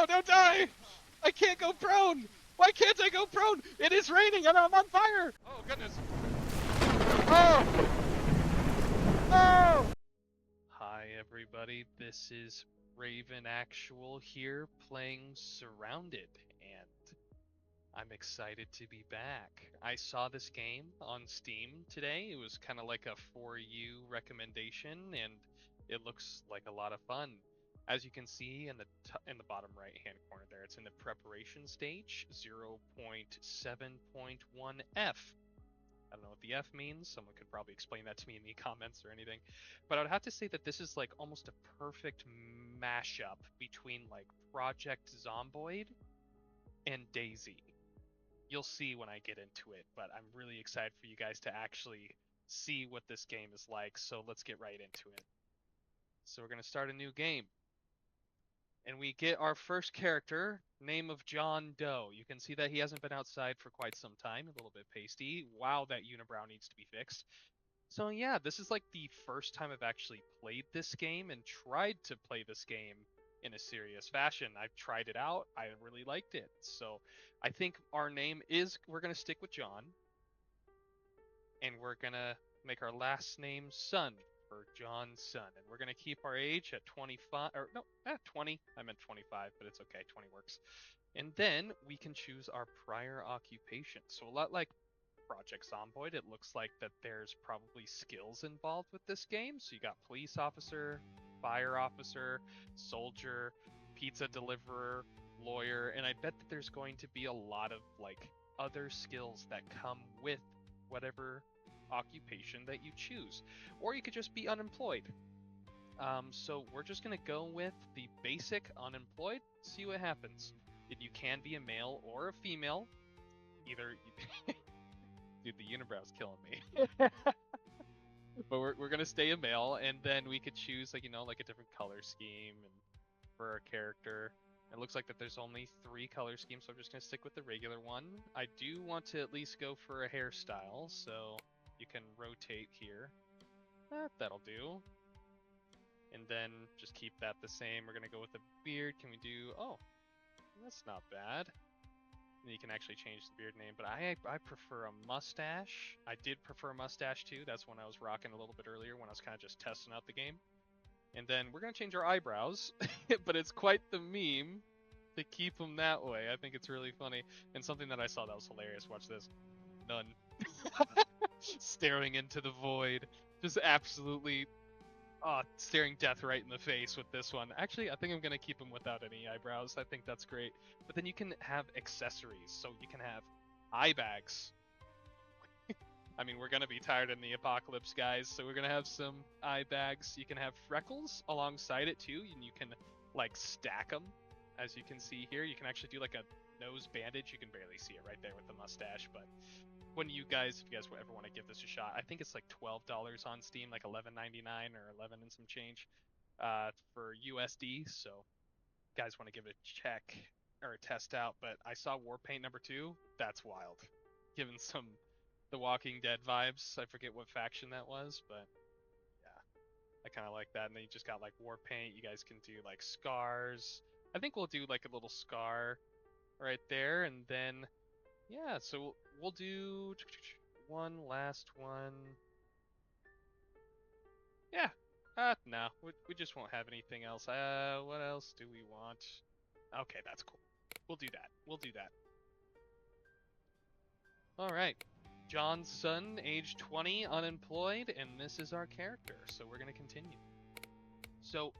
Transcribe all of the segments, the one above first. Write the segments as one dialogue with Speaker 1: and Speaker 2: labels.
Speaker 1: No, don't die! I can't go prone! Why can't I go prone? It is raining and I'm on fire! Oh, goodness. Oh! Oh! Hi, everybody. This is Raven Actual here playing Surrounded, and I'm excited to be back. I saw this game on Steam today. It was kind of like a for you recommendation, and it looks like a lot of fun. As you can see in the bottom right hand corner there, it's in the preparation stage, 0.7.1F. I don't know what the F means. Someone could probably explain that to me in the comments or anything. But I would have to say that this is like almost a perfect mashup between like Project Zomboid and Daisy. You'll see when I get into it, but I'm really excited for you guys to actually see what this game is like. So let's get right into it. So we're going to start a new game. And we get our first character, name of John Doe. You can see that he hasn't been outside for quite some time, a little bit pasty. Wow, that unibrow needs to be fixed. So yeah, this is like the first time I've actually played this game and tried to play this game in a serious fashion. I've tried it out, I really liked it. So I think our name is, we're going to stick with John. And we're going to make our last name Son. For John's son, and we're gonna keep our age at 25, or no, 20. I meant 25, but it's okay. 20 works. And then we can choose our prior occupation. So a lot like Project Zomboid, it looks like that there's probably skills involved with this game. So you got police officer, fire officer, soldier, pizza deliverer, lawyer, and I bet that there's going to be a lot of like other skills that come with whatever occupation that you choose, or you could just be unemployed. So we're just gonna go with the basic unemployed, see what happens. And you can be a male or a female. Either, dude, the unibrow's killing me. But we're gonna stay a male, and then we could choose like like a different color scheme and for our character. It looks like that there's only 3 color schemes, so I'm just gonna stick with the regular one. I do want to at least go for a hairstyle, so you can rotate here. That'll do. And then just keep that the same. We're gonna go with a beard. Can we do? Oh, that's not bad. And you can actually change the beard name, but I prefer a mustache. I did prefer a mustache too. That's when I was rocking a little bit earlier when I was kind of just testing out the game. And then we're gonna change our eyebrows, but it's quite the meme to keep them that way. I think it's really funny. And something that I saw that was hilarious. Watch this. None. Staring into the void. Just absolutely staring death right in the face with this one. Actually, I think I'm going to keep him without any eyebrows. I think that's great. But then you can have accessories. So you can have eye bags. I mean, we're going to be tired in the apocalypse, guys. So we're going to have some eye bags. You can have freckles alongside it, too. And you can, like, stack them. As you can see here, you can actually do, like, a nose bandage. You can barely see it right there with the mustache, but when if you guys ever want to give this a shot, I think it's like $12 on Steam, like $11.99 or 11 and some change for USD. So guys want to give it a check or a test out. But I saw Warpaint #2. That's wild. Given some The Walking Dead vibes. I forget what faction that was, but yeah, I kind of like that. And then you just got like Warpaint. You guys can do like scars. I think we'll do like a little scar right there, and then yeah, so we'll do one last one. Yeah. No, we just won't have anything else. What else do we want? Okay, that's cool. We'll do that. We'll do that. All right. John's son, age 20, unemployed, and this is our character. So we're going to continue. So,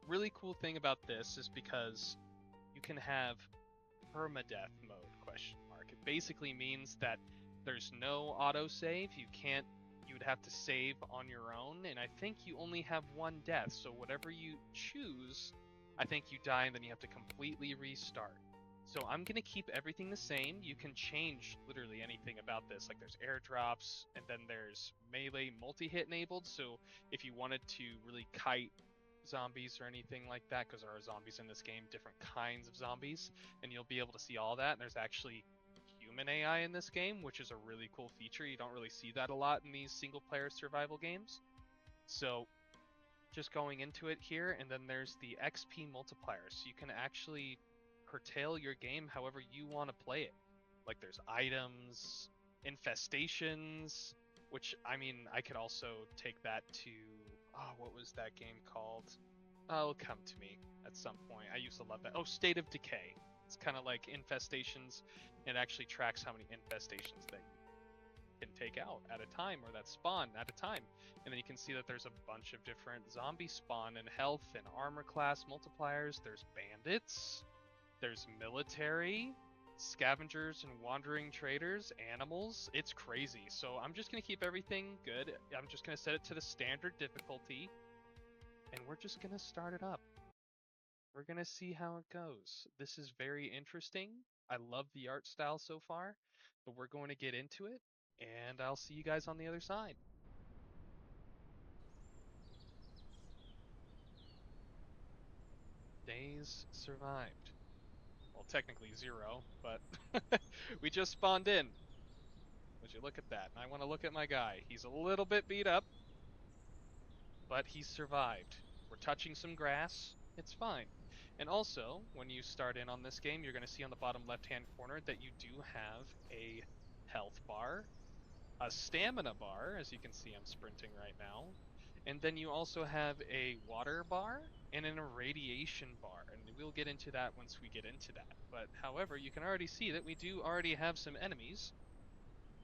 Speaker 1: really cool thing about this is because you can have permadeath mode, ? It basically means that there's no autosave. You would have to save on your own, and I think you only have one death, so whatever you choose, I think you die and then you have to completely restart. So I'm going to keep everything the same. You can change literally anything about this. Like there's airdrops, and then there's melee multi-hit enabled, so if you wanted to really kite zombies or anything like that, because there are zombies in this game, different kinds of zombies, and you'll be able to see all that. And there's actually human AI in this game, which is a really cool feature. You don't really see that a lot in these single player survival games. So just going into it here, and then there's the XP multiplier, so you can actually curtail your game however you want to play it. Like there's items, infestations, which I mean I could also take that to what was that game called? Oh, it'll come to me at some point. I used to love that. Oh, State of Decay. It's kind of like infestations. It actually tracks how many infestations that you can take out at a time or that spawn at a time. And then you can see that there's a bunch of different zombie spawn and health and armor class multipliers. There's bandits. There's military, scavengers and wandering traders, animals. It's crazy. So I'm just going to keep everything good. I'm just going to set it to the standard difficulty. And we're just going to start it up. We're going to see how it goes. This is very interesting. I love the art style so far, but we're going to get into it, and I'll see you guys on the other side. Days survived. Well, technically 0, but we just spawned in. Would you look at that? And I want to look at my guy. He's a little bit beat up, but he survived. We're touching some grass. It's fine. And also, when you start in on this game, you're going to see on the bottom left-hand corner that you do have a health bar, a stamina bar, as you can see I'm sprinting right now, and then you also have a water bar and an irradiation bar, and we'll get into that once we get into that. But however, you can already see that we do already have some enemies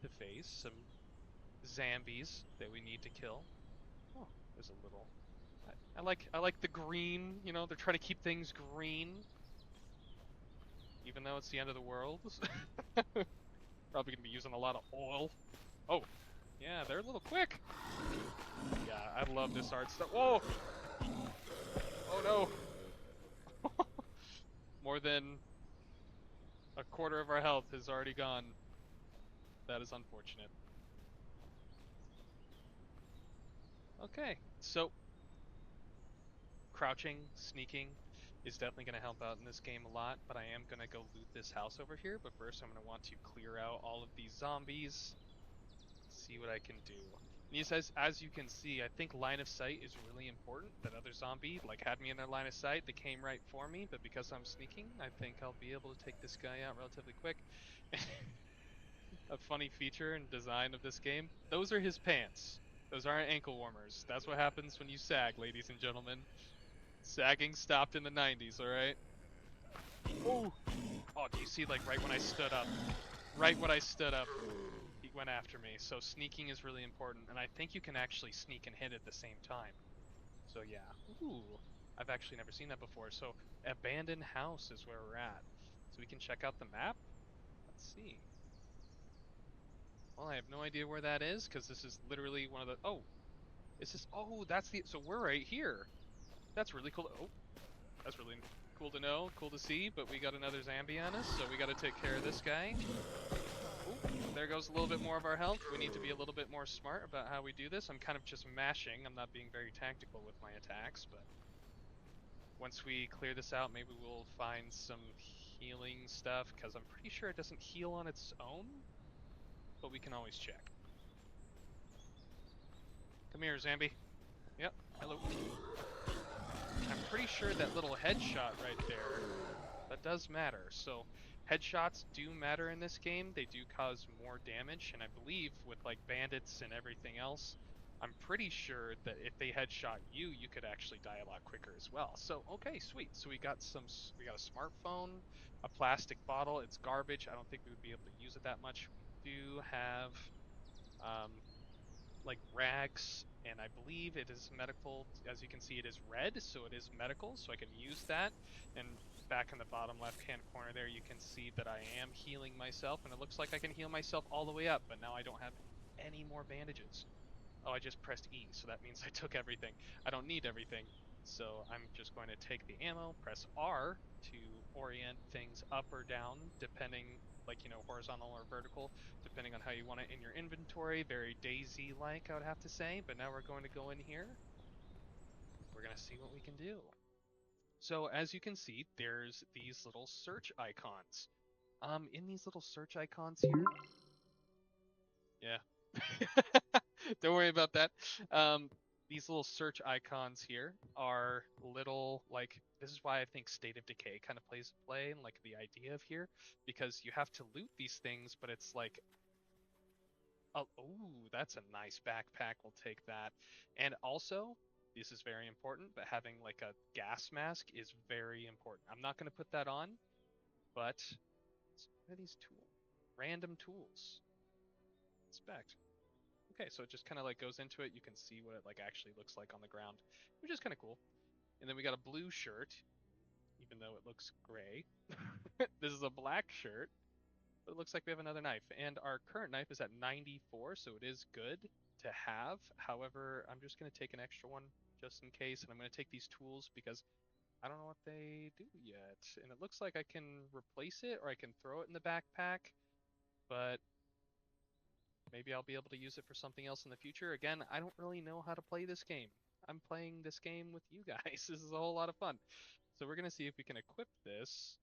Speaker 1: to face, some zombies that we need to kill. Oh, there's a little. I like the green. You know, they're trying to keep things green, even though it's the end of the world. Probably gonna be using a lot of oil. Oh, yeah, they're a little quick. Yeah, I love this art stuff. Whoa! Oh no! More than a quarter of our health has already gone. That is unfortunate. Okay, so crouching, sneaking is definitely going to help out in this game a lot, but I am going to go loot this house over here. But first, I'm going to want to clear out all of these zombies, see what I can do. And yes, as you can see, I think line of sight is really important. That other zombie like had me in their line of sight. They came right for me, but because I'm sneaking, I think I'll be able to take this guy out relatively quick. A funny feature and design of this game, those are his pants. Those aren't ankle warmers. That's what happens when you sag, ladies and gentlemen. Sagging stopped in the 90s, alright? Oh! Oh, do you see, like, right when I stood up? Right when I stood up, he went after me. So sneaking is really important, and I think you can actually sneak and hit at the same time. So yeah. Ooh, I've actually never seen that before. So abandoned house is where we're at. So we can check out the map. Let's see. Well, I have no idea where that is, because this is literally one of the... Oh! Is this... Oh, that's the... So we're right here. That's really cool. Oh, that's really cool to know, cool to see, but we got another zombie on us, so we got to take care of this guy. Ooh, there goes a little bit more of our health. We need to be a little bit more smart about how we do this. I'm kind of just mashing. I'm not being very tactical with my attacks, but once we clear this out, maybe we'll find some healing stuff, because I'm pretty sure it doesn't heal on its own, but we can always check. Come here, zombie. Yep, hello. I'm pretty sure that little headshot right there, that does matter. So headshots do matter in this game. They do cause more damage, and I believe with like bandits and everything else, I'm pretty sure that if they headshot you, you could actually die a lot quicker as well. So okay, sweet. So we got a smartphone, a plastic bottle. It's garbage. I don't think we would be able to use it that much. We do have um, like rags, and I believe it is medical. As you can see, it is red, so it is medical, so I can use that. And back in the bottom left-hand corner there, you can see that I am healing myself, and it looks like I can heal myself all the way up, but now I don't have any more bandages. Oh, I just pressed E, so that means I took everything. I don't need everything, so I'm just going to take the ammo, press R to orient things up or down, depending, like, you know, horizontal or vertical, depending on how you want it in your inventory. Very Daisy-like, I would have to say, but now we're going to go in here. We're going to see what we can do. So as you can see, there's these little search icons. In these little search icons here, yeah. Don't worry about that. these little search icons here are little, like, this is why I think State of Decay kind of plays play and like the idea of here, because you have to loot these things, but it's like, oh, that's a nice backpack. We'll take that. And also, this is very important, but having like a gas mask is very important. I'm not going to put that on, but what are these tools? Random tools. Inspect. Okay, so it just kind of like goes into it. You can see what it like actually looks like on the ground, which is kind of cool. And then we got a blue shirt, even though it looks gray. This is a black shirt, but it looks like we have another knife. And our current knife is at 94, so it is good to have. However, I'm just going to take an extra one just in case, and I'm going to take these tools because I don't know what they do yet. And it looks like I can replace it or I can throw it in the backpack, but maybe I'll be able to use it for something else in the future. Again, I don't really know how to play this game. I'm playing this game with you guys. This is a whole lot of fun. So we're going to see if we can equip this.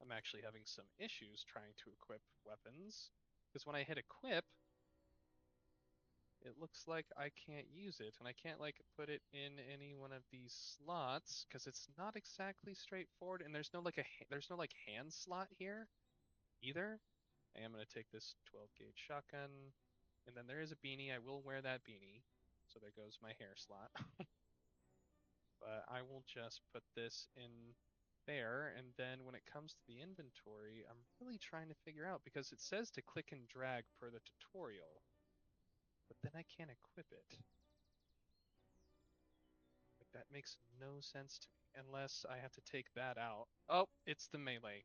Speaker 1: I'm actually having some issues trying to equip weapons because when I hit equip, it looks like I can't use it and I can't like put it in any one of these slots because it's not exactly straightforward and there's no like hand slot here either. I am going to take this 12 gauge shotgun and then there is a beanie. I will wear that beanie. So there goes my hair slot. But I will just put this in there, and then when it comes to the inventory, I'm really trying to figure out because it says to click and drag per the tutorial, but then I can't equip it. Like that makes no sense to me unless I have to take that out. Oh, it's the melee.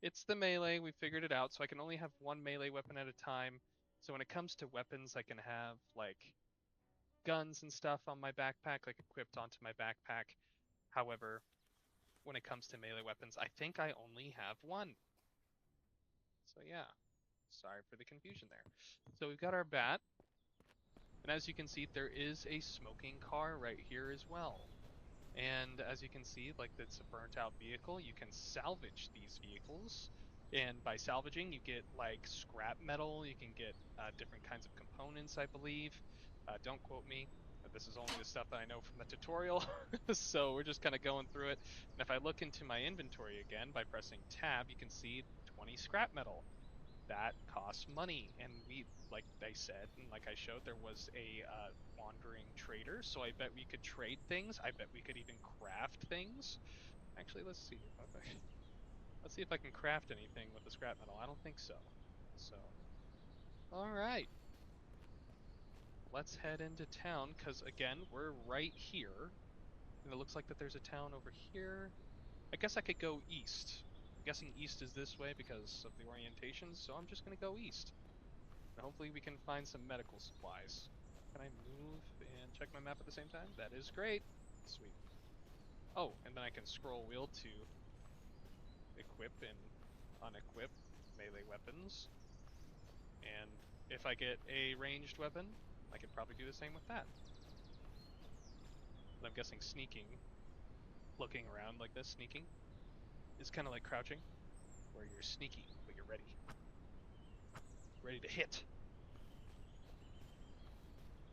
Speaker 1: It's the melee. We figured it out. So I can only have one melee weapon at a time. So when it comes to weapons, I can have like guns and stuff on my backpack, like equipped onto my backpack. However, when it comes to melee weapons, I think I only have one. So yeah, sorry for the confusion there. So we've got our bat, and as you can see, there is a smoking car right here as well. And as you can see, like it's a burnt out vehicle. You can salvage these vehicles. And by salvaging, you get like scrap metal. You can get different kinds of components, I believe. Don't quote me. This is only the stuff that I know from the tutorial. So we're just kind of going through it. And if I look into my inventory again by pressing tab, you can see 20 scrap metal. That costs money. And we, like I said, and like I showed, there was a wandering trader. So I bet we could trade things. I bet we could even craft things. Actually, let's see if I, let's see if I can craft anything with the scrap metal. I don't think so. So, all right, let's head into town because again, we're right here, and it looks like that there's a town over here. I guess I could go east. I'm guessing east is this way because of the orientation, so I'm just gonna go east. And hopefully we can find some medical supplies. Can I move and check my map at the same time? That is great. Sweet. Oh, and then I can scroll wheel to equip and unequip melee weapons. And if I get a ranged weapon, I can probably do the same with that. But I'm guessing sneaking, looking around like this, sneaking, is kind of like crouching, where you're sneaky, but you're ready. Ready to hit.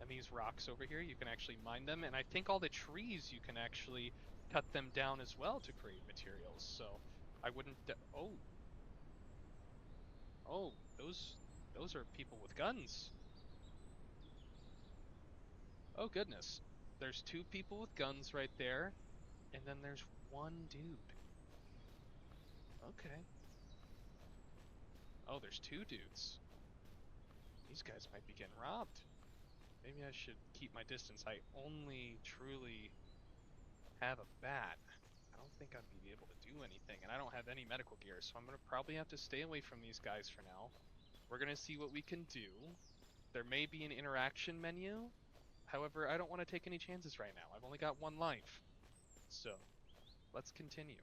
Speaker 1: And these rocks over here, you can actually mine them. And I think all the trees, you can actually cut them down as well to create materials. So I wouldn't. Oh, oh, those are people with guns. Oh goodness, there's two people with guns right there, and then there's one dude. Okay. Oh, there's two dudes. These guys might be getting robbed. Maybe I should keep my distance. I only truly have a bat. I don't think I'd be able to do anything, and I don't have any medical gear, so I'm gonna probably have to stay away from these guys for now. We're gonna see what we can do. There may be an interaction menu. However, I don't want to take any chances right now. I've only got one life. So, let's continue.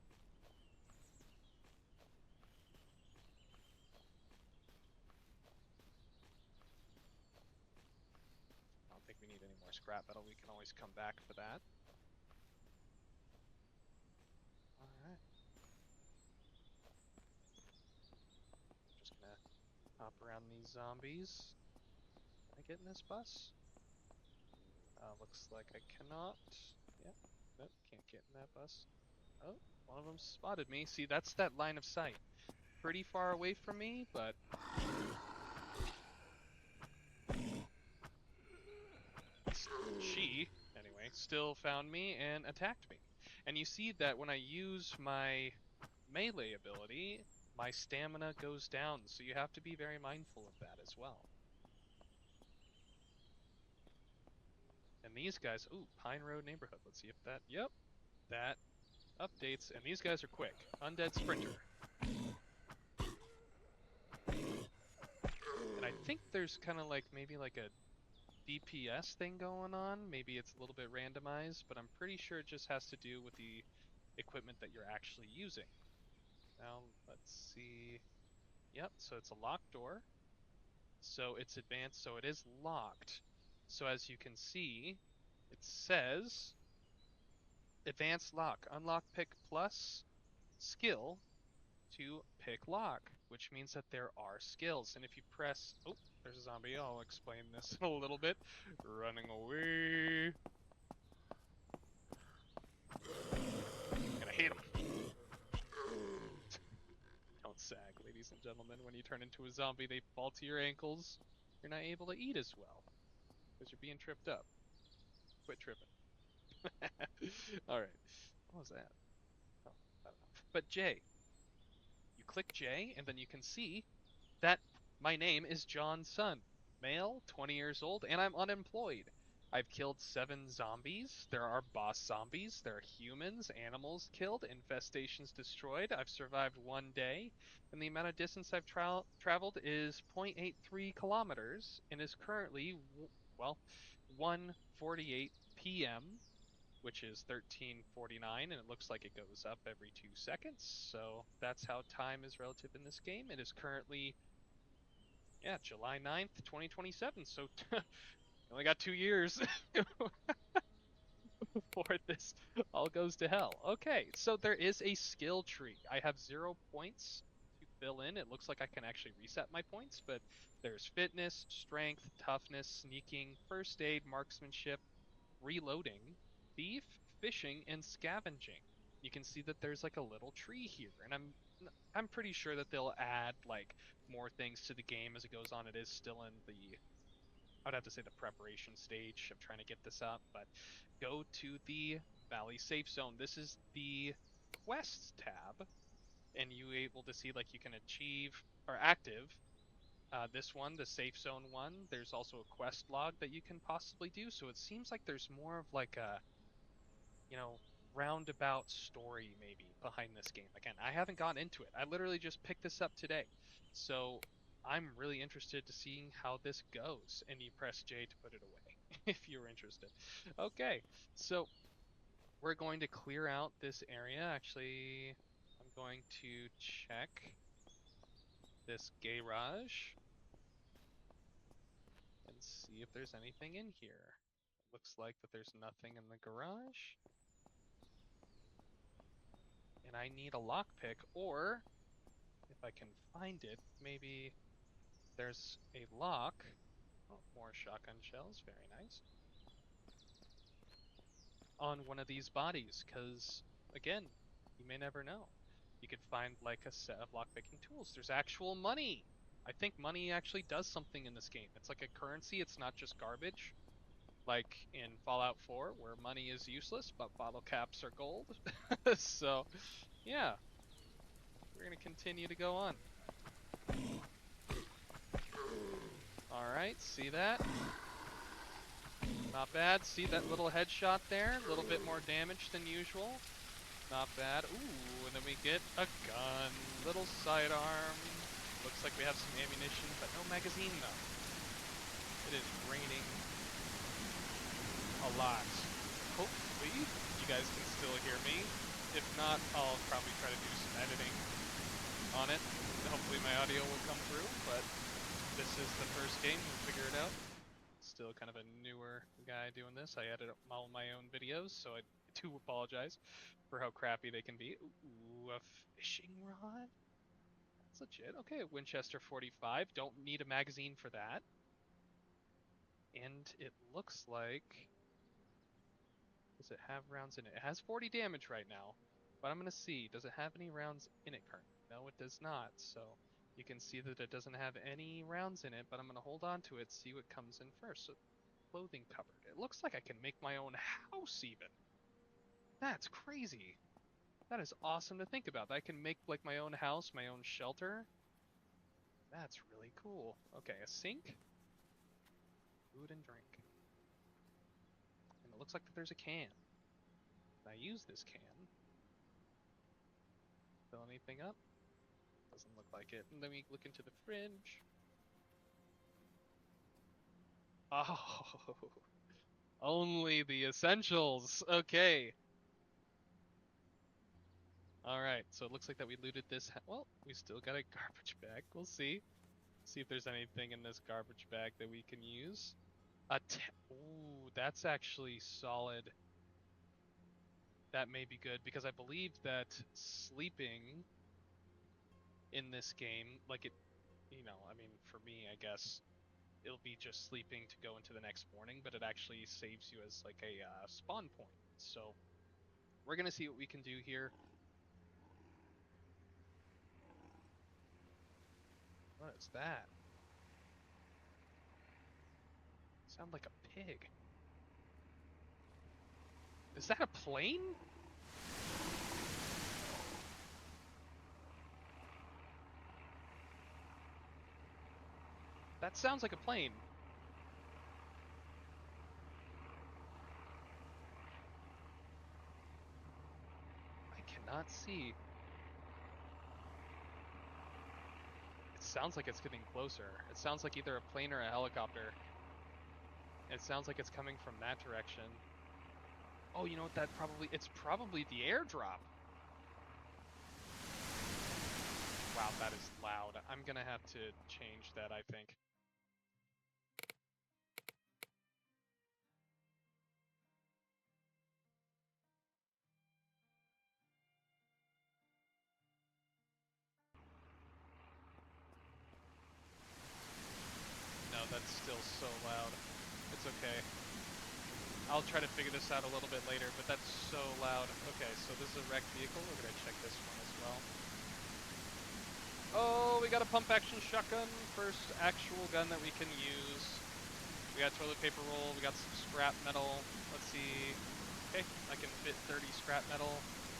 Speaker 1: I don't think we need any more scrap metal. We can always come back for that. Alright. Just gonna hop around these zombies. Can I get in this bus? Looks like I cannot. Yep. Nope, can't get in that bus. Oh, one of them spotted me. See, that's that line of sight. Pretty far away from me, but she, anyway, still found me and attacked me. And you see that when I use my melee ability, my stamina goes down, so you have to be very mindful of that as well. And these guys, ooh, Pine Road neighborhood. Let's see if that, yep, that updates. And these guys are quick. Undead Sprinter. And I think there's kind of like maybe like a DPS thing going on. Maybe it's a little bit randomized, but I'm pretty sure it just has to do with the equipment that you're actually using. Now, let's see. Yep, so it's a locked door. So it's advanced, so it is locked. So as you can see, it says advanced lock. Unlock pick plus skill to pick lock, which means that there are skills. And if you press, oh, there's a zombie. I'll explain this in a little bit. Running away. And I hate him. Don't sag, ladies and gentlemen. When you turn into a zombie, they fall to your ankles. You're not able to eat as well because you're being tripped up. Quit tripping. All right. What was that? Oh, I don't know. But J, you click J, and then you can see that my name is John's son, male, 20 years old, and I'm unemployed. I've killed 7 zombies. There are boss zombies. There are humans, animals killed, infestations destroyed. I've survived 1 day, and the amount of distance I've traveled is 0.83 kilometers, and is currently, well, 1:48 p.m., which is 13:49, and it looks like it goes up every 2 seconds. So that's how time is relative in this game. It is currently, yeah, July 9th, 2027. So only got 2 years before this all goes to hell. Okay, so there is a skill tree. I have 0 points to fill in. It looks like I can actually reset my points, but there's fitness, strength, toughness, sneaking, first aid, marksmanship, reloading, thief, fishing, and scavenging. You can see that there's like a little tree here, and I'm pretty sure that they'll add like more things to the game as it goes on. It is still in the, I'd have to say, the preparation stage of trying to get this up, but go to the Valley Safe Zone. This is the quests tab, and you able to see like you can achieve or active this one, the safe zone one. There's also a quest log that you can possibly do. So it seems like there's more of like a, you know, roundabout story maybe behind this game. Again, I haven't gotten into it. I literally just picked this up today. So I'm really interested to seeing how this goes. And you press J to put it away if you're interested. Okay, so we're going to clear out this area. Actually, I'm going to check this garage and see if there's anything in here. Looks like that there's nothing in the garage. And I need a lockpick, or if I can find it, maybe there's a lock. Oh, more shotgun shells, very nice. On one of these bodies, because again, you may never know. You could find like a set of lockpicking tools. There's actual money. I think money actually does something in this game. It's like a currency, it's not just garbage. Like in Fallout 4, where money is useless, but bottle caps are gold. So, yeah, we're going to continue to go on. Alright, see that? Not bad. See that little headshot there? A little bit more damage than usual. Not bad. Ooh, and then we get a gun. Little sidearm. Looks like we have some ammunition, but no magazine though. It is raining a lot. Hopefully, you guys can still hear me. If not, I'll probably try to do some editing on it. Hopefully my audio will come through, but this is the first game. We'll figure it out. Still kind of a newer guy doing this. I edit all my own videos, so I do apologize for how crappy they can be. Ooh, a fishing rod? That's legit. Okay, Winchester 45. Don't need a magazine for that. And it looks like... Does it have rounds in it? It has 40 damage right now. But I'm going to see. Does it have any rounds in it currently? No, it does not. So you can see that it doesn't have any rounds in it, but I'm going to hold on to it, see what comes in first. So, clothing cupboard. It looks like I can make my own house even. That's crazy. That is awesome to think about. I can make like my own house, my own shelter. That's really cool. Okay, a sink, food and drink. And it looks like that there's a can. Can I use this can? Fill anything up? Doesn't look like it. And then we look into the fridge. Oh, only the essentials. Okay. Alright, so it looks like that we looted this. Well, we still got a garbage bag. We'll see. See if there's anything in this garbage bag that we can use. Ooh, that's actually solid. That may be good because I believe that sleeping in this game, like it, I mean, for me, I guess it'll be just sleeping to go into the next morning, but it actually saves you as like a spawn point. So we're gonna see what we can do here. What is that? Sound like a pig. Is that a plane? That sounds like a plane. I cannot see. It sounds like it's getting closer. It sounds like either a plane or a helicopter. It sounds like it's coming from that direction. Oh, you know what? It's probably the airdrop. Wow, that is loud. I'm gonna have to change that, I think. No, that's still so loud. It's okay. I'll try to figure this out a little bit later, but that's so loud. Okay, so this is a wrecked vehicle. We're gonna check this one as well. Oh, we got a pump action shotgun. First actual gun that we can use. We got toilet paper roll. We got some scrap metal. Let's see. Okay, I can fit 30 scrap metal.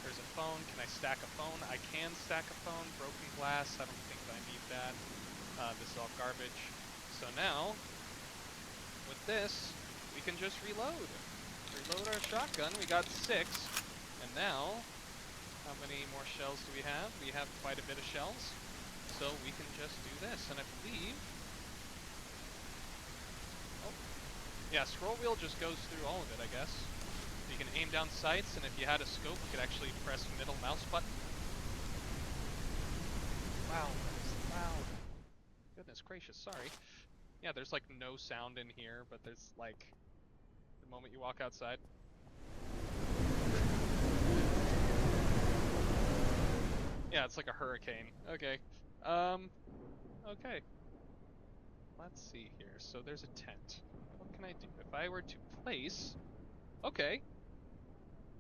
Speaker 1: There's a phone. Can I stack a phone? I can stack a phone. Broken glass. I don't think I need that. This is all garbage. So now, with this, we can just reload. Reload our shotgun. We got 6. And now, how many more shells do we have? We have quite a bit of shells. So we can just do this. And I believe... Oh. Yeah, scroll wheel just goes through all of it, I guess. You can aim down sights, and if you had a scope, you could actually press middle mouse button. Wow, that is loud. Goodness gracious, sorry. Yeah, there's like no sound in here, but there's like the moment you walk outside. Yeah, it's like a hurricane. Okay. Okay. Let's see here. So there's a tent. What can I do? If I were to place... Okay.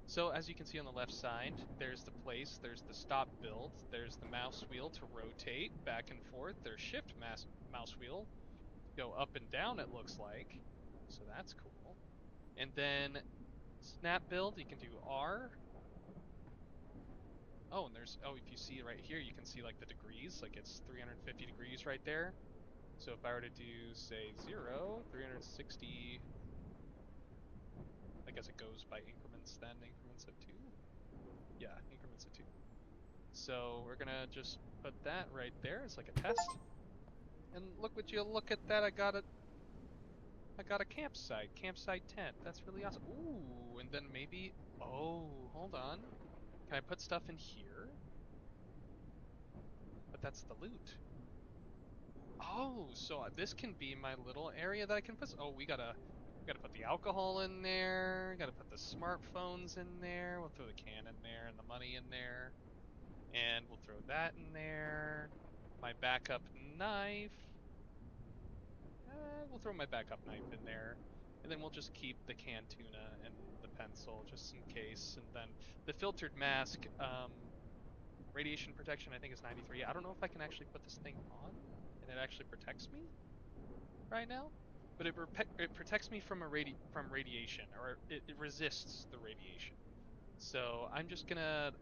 Speaker 1: So as you can see on the left side, there's the place, there's the stop build, there's the mouse wheel to rotate back and forth, there's shift mouse wheel to go up and down, it looks like. So that's cool. And then snap build, you can do R. Oh, and there's, if you see right here, you can see like the degrees, like it's 350 degrees right there. So if I were to do, say, 0, 360, I guess it goes by increments then, increments of 2? Yeah, increments of 2. So we're gonna just put that right there as like a test. And look at that, I got a campsite tent. That's really awesome. Ooh, and then maybe, hold on. Can I put stuff in here? But that's the loot. Oh, so this can be my little area that I can put. Oh, we gotta put the alcohol in there. Gotta put the smartphones in there. We'll throw the can in there and the money in there, and we'll throw that in there. My backup knife. we'll throw my backup knife in there, and then we'll just keep the canned tuna and the pencil just in case. And then the filtered mask, radiation protection I think is 93. I don't know if I can actually put this thing on and it actually protects me right now, but it protects me from from radiation, or it resists the radiation. So I'm just gonna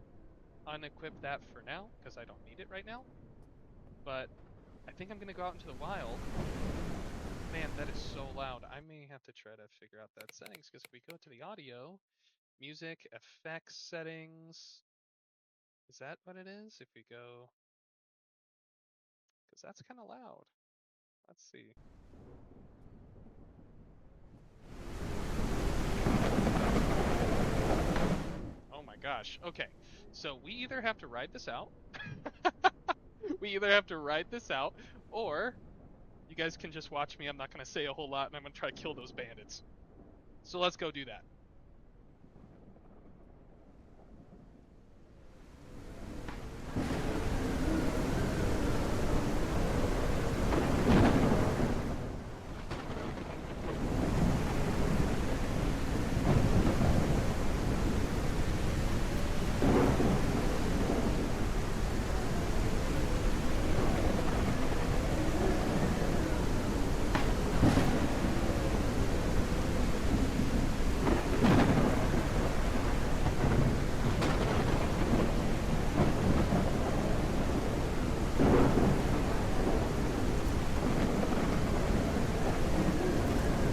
Speaker 1: unequip that for now because I don't need it right now. But I think I'm gonna go out into the wild. Man, that is so loud. I may have to try to figure out that settings because if we go to the audio, music, effects settings, is that what it is? If we go, because that's kind of loud. Let's see. Oh my gosh. Okay. So we either have to ride this out, we either have to ride this out, or you guys can just watch me. I'm not going to say a whole lot, and I'm going to try to kill those bandits. So let's go do that.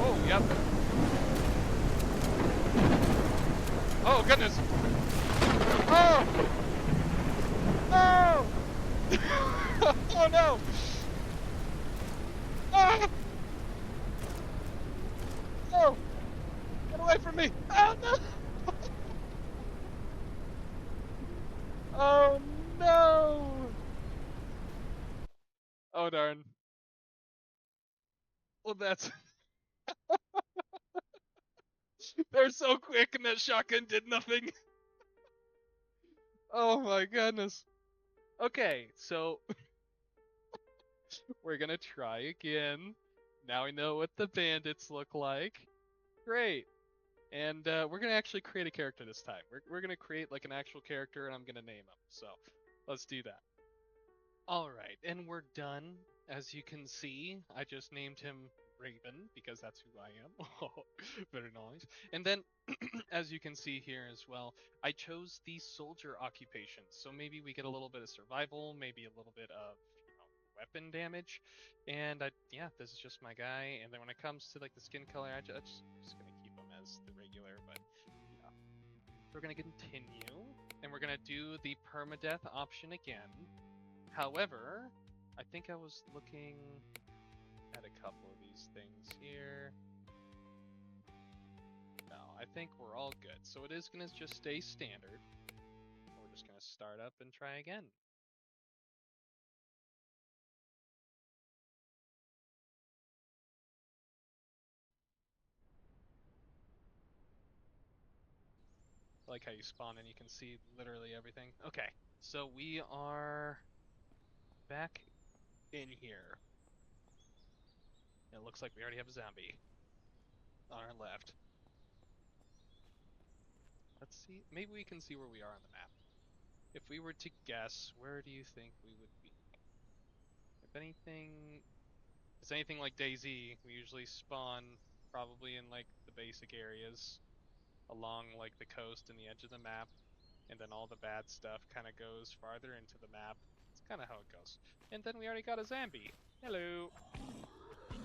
Speaker 1: Oh, yep. Oh, goodness. Oh! No! Oh, no! Oh! Oh! Get away from me! Oh, no! Oh, no! Oh, darn. Well, that's... They're so quick and that shotgun did nothing. Oh, my goodness. Okay, so we're gonna try again. Now we know what the bandits look like. Great. And we're gonna actually create a character this time. We're gonna create like an actual character, and I'm gonna name him. So let's do that. All right, and we're done. As you can see, I just named him Raven because that's who I am. Oh, very nice. And then, as you can see here as well, I chose these soldier occupations. So maybe we get a little bit of survival, maybe a little bit of weapon damage, and yeah, this is just my guy. And then when it comes to like the skin color, just gonna keep him as the regular. But yeah, we're gonna continue, and we're gonna do the permadeath option again. However, I think I was looking at a couple of these things here. No, I think we're all good. So it is gonna just stay standard. We're just gonna start up and try again. I like how you spawn and you can see literally everything. Okay, so we are back in here. It looks like we already have a zombie on our left. Let's see. Maybe we can see where we are on the map. If we were to guess, where do you think we would be? If it's anything like DayZ, we usually spawn probably in like the basic areas along like the coast and the edge of the map, and then all the bad stuff kind of goes farther into the map. It's kind of how it goes. And then we already got a zombie. Hello.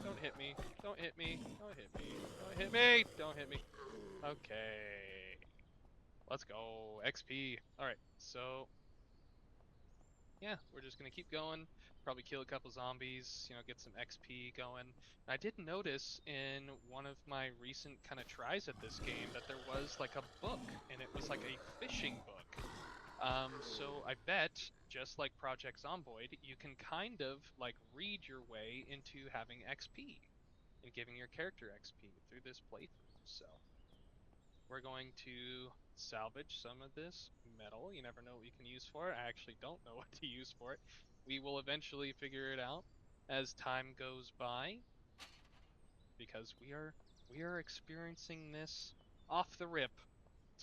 Speaker 1: Don't hit me. Don't hit me. Don't hit me. Don't hit me. Don't hit me. Okay. Let's go. XP. Alright, so yeah, we're just gonna keep going. Probably kill a couple zombies, get some XP going. And I did notice in one of my recent kind of tries at this game that there was like a book, and it was like a fishing book. So I bet, just like Project Zomboid, you can kind of like read your way into having XP and giving your character XP through this playthrough. So we're going to salvage some of this metal. You never know what you can use for it. I actually don't know what to use for it. We will eventually figure it out as time goes by. because we are experiencing this off the rip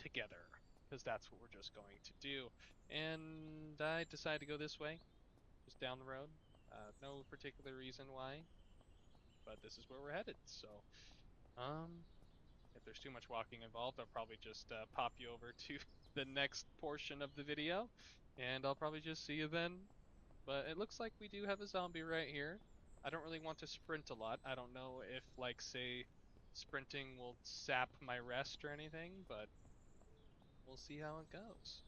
Speaker 1: together, because that's what we're just going to do. And I decided to go this way, just down the road. No particular reason why, but this is where we're headed. So, if there's too much walking involved, I'll probably just pop you over to the next portion of the video, and I'll probably just see you then. But it looks like we do have a zombie right here. I don't really want to sprint a lot. I don't know if, like, say, sprinting will sap my rest or anything, but we'll see how it goes.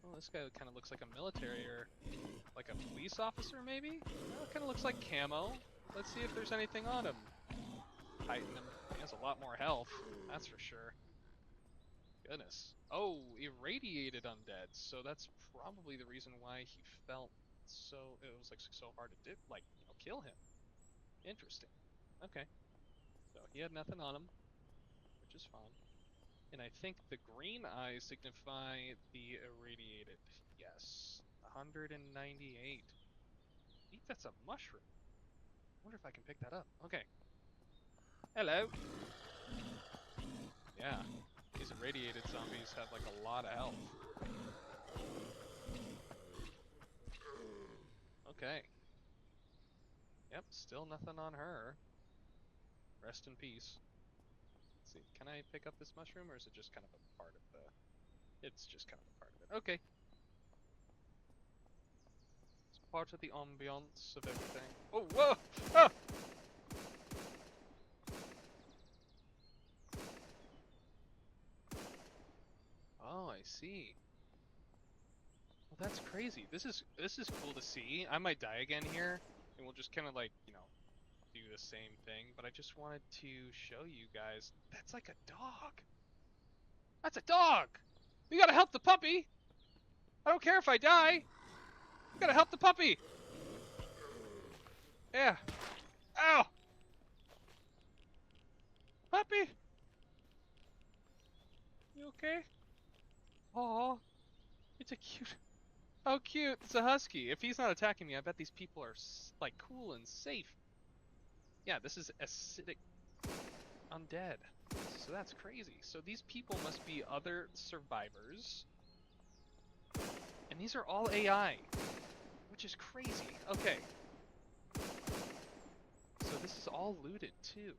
Speaker 1: Oh, this guy kind of looks like a military or like a police officer, maybe? Oh, it kind of looks like camo. Let's see if there's anything on him. Heighten him. He has a lot more health, that's for sure. Goodness. Oh, irradiated undead. So that's probably the reason why he felt so, it was like so hard to kill him. Interesting. Okay. So he had nothing on him, which is fine. And I think the green eyes signify the irradiated. Yes. 198. I think that's a mushroom. I wonder if I can pick that up. Okay. Hello. Yeah. These irradiated zombies have like a lot of health. Okay. Yep, still nothing on her. Rest in peace. Let's see, can I pick up this mushroom, or is it just kind of a part of the... It's just kind of a part of it. Okay. It's part of the ambiance of everything. Oh, whoa! Ah! Oh, I see. Well, that's crazy. This is cool to see. I might die again here, and we'll just kind of like, do the same thing, but I just wanted to show you guys. That's like a dog. That's a dog! We gotta help the puppy! I don't care if I die! We gotta help the puppy! Yeah. Ow! Puppy! You okay? Aw. It's a cute... How cute! It's a husky. If he's not attacking me, I bet these people are, like, cool and safe. Yeah, this is acidic undead. So that's crazy. So these people must be other survivors. And these are all AI. Which is crazy. Okay. So this is all looted, too.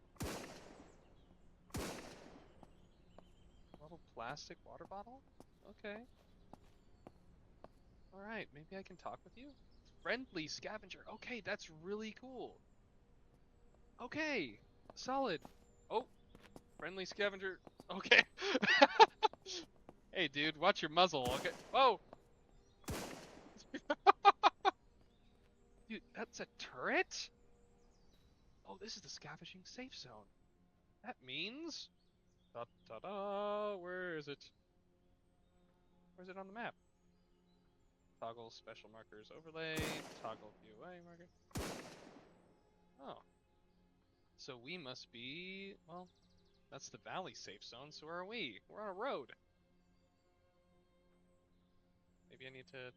Speaker 1: Little plastic water bottle? Okay. Alright, maybe I can talk with you? Friendly scavenger. Okay, that's really cool. Okay. Solid. Oh. Friendly scavenger. Okay. Hey, dude, watch your muzzle. Okay. Whoa. Dude, that's a turret? Oh, this is the scavenging safe zone. That means... Da-da-da, where is it? Where's it on the map? Toggle special markers overlay, toggle POI marker. Oh. So we must be, well, that's the valley safe zone, so where are we? We're on a road. Maybe I need to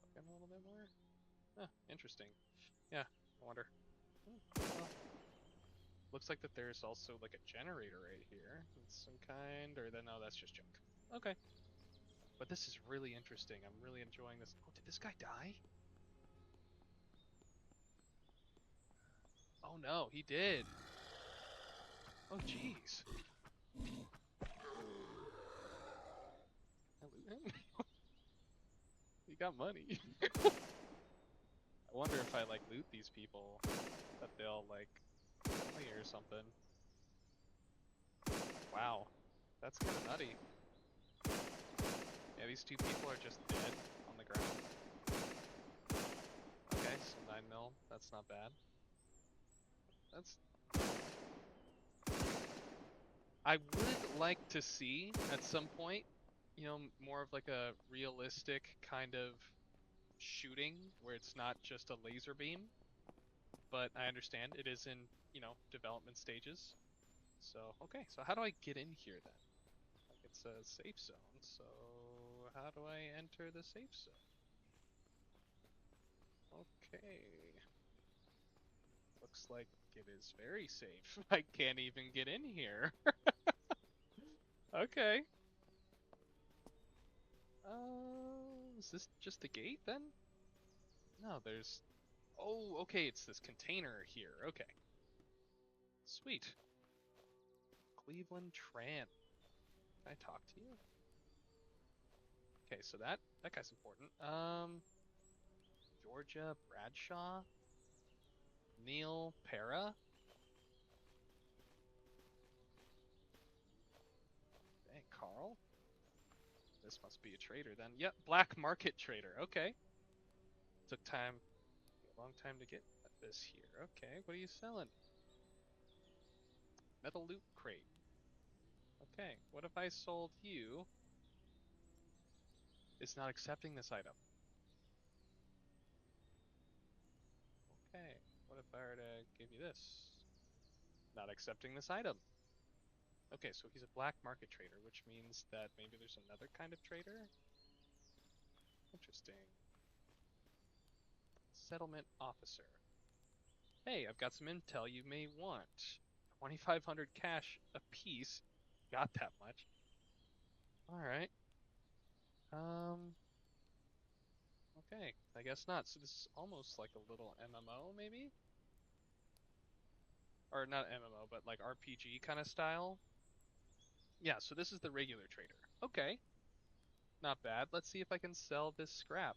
Speaker 1: look in a little bit more? Huh, interesting. Yeah, I wonder. Well, looks like that there's also like a generator right here of some kind, or then, no, that's just junk. Okay. But this is really interesting. I'm really enjoying this. Oh, did this guy die? Oh no, he did. Oh jeez. You got money. I wonder if I like loot these people, that they'll like kill me or something. Wow, that's kind of nutty. Yeah, these two people are just dead on the ground. Okay, so 9 mil, that's not bad. That's... I would like to see, at some point, more of like a realistic kind of shooting, where it's not just a laser beam. But I understand it is in, development stages. So, okay, so how do I get in here then? Like, it's a safe zone, so how do I enter the safe zone? Okay. Looks like It is very safe. I can't even get in here. Okay. Is this just the gate then? No, there's... Oh, okay, it's this container here. Okay. Sweet. Cleveland Tran. Can I talk to you? Okay, so that guy's important. Georgia Bradshaw? Neil Para? Dang, Carl? This must be a trader then. Yep, black market trader. Okay. Took a long time to get this here. Okay, what are you selling? Metal loot crate. Okay, what if I sold you? It's not accepting this item. Okay, what if I were to give you this? Not accepting this item. Okay, so he's a black market trader, which means that maybe there's another kind of trader? Interesting. Settlement officer. Hey, I've got some intel you may want. 2,500 cash a piece. Got that much. Alright. Um, okay, I guess not. So this is almost like a little MMO, maybe? Or not MMO, but like RPG kind of style. Yeah, so this is the regular trader. Okay, not bad. Let's see if I can sell this scrap.